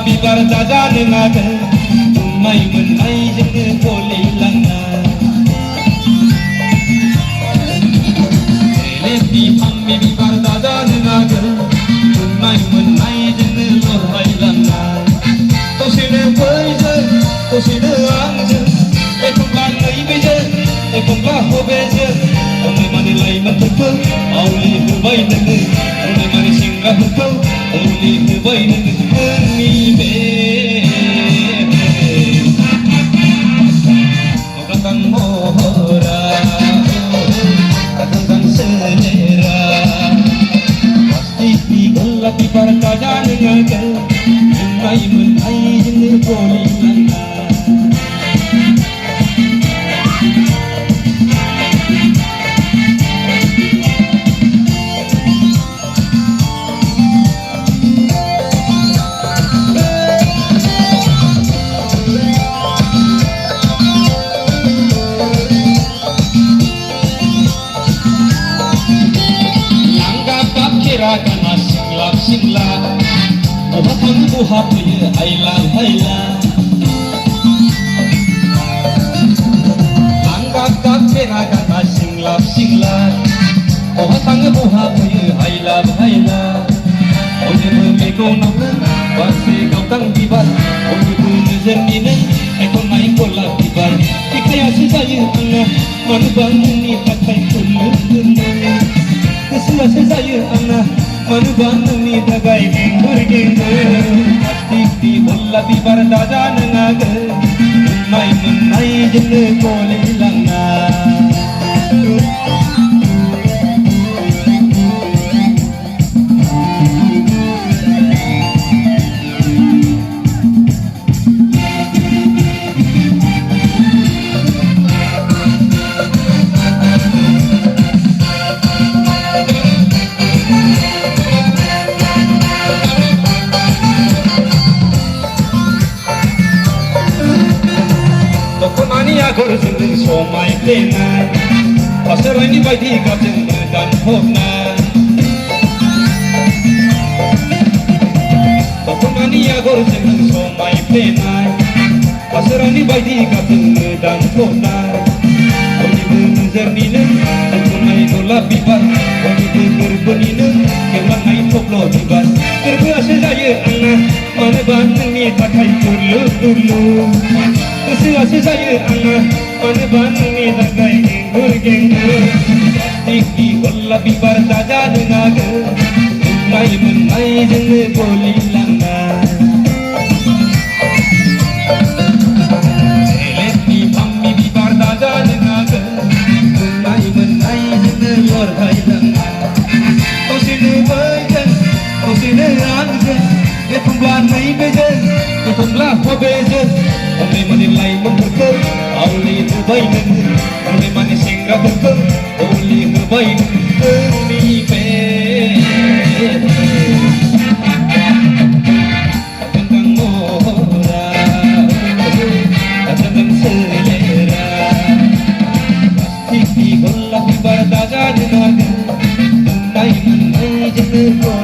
बिबार जाजानो नागोन जुमाय मोननायजोंनो गलिलांना बिफांनि बिबार जाजानो नागोन जुमाय मोननायजोंनो लरहायलांना दसेनो बैजों दसेनो आंजों एखमब्ला नैबेजों एखमब्ला हबेजों अने माने लाइमोनफोरखौ आवलि होबाय नोङो अने माने सेंग्राफोरखौ आवलि होबाय नोङो नोंनि बे अगाथां महरा अगाथां सोलेरा pasti gelap bibar जाजानो नागोन जुमाय मोननायजोंनो गलिलांना Karena singlap obat tangguh hapnya haylang anggap kapera karena singlap obat tangguh hapnya haylang oye bego nama basi kau tang bibar oye bunzer nina ekor naik bola bibar ikaya sejaya anga manubang ni pakai kulur Kesulah sejaya anak manubang ni dagai gengur Astik di bola bibar jajanan naga Jumaय मोननायजोंनो गलिलांना Gorjeng somai plena pasarani baidi gabjeng medan hokna Tokomani ya gorjeng somai plena pasarani baidi gabjeng medan hokna Oni bunzer nina tokomai dola bibar Oni bunzer nina kemanai toplo bibar Terbiasa saya anak mana bandengnya pakai dulu Kesuasa saya anak mana bandengnya dagai gengur Plastik di bola bibar jajanan naga Jumaय मोननायजोंनो गलिलांना Selet biफांनि बिबार जाजानो नागा जुमाय मोननायजोंनो लरहायलांना दसेनो बैजों दसेनो आंजों एखमब्ला नैबेजों एखमब्ला हबेजों अने माने लाइमोनफोरखौ आवलि होबाय नोङो अने माने सेंग्राफोरखौ आवलि होबाय नोंनि बे अगाथां महरा अगाथां सोलेरा pasti gelap bibar जाजानो नागोन जुमाय मोननायजोंनो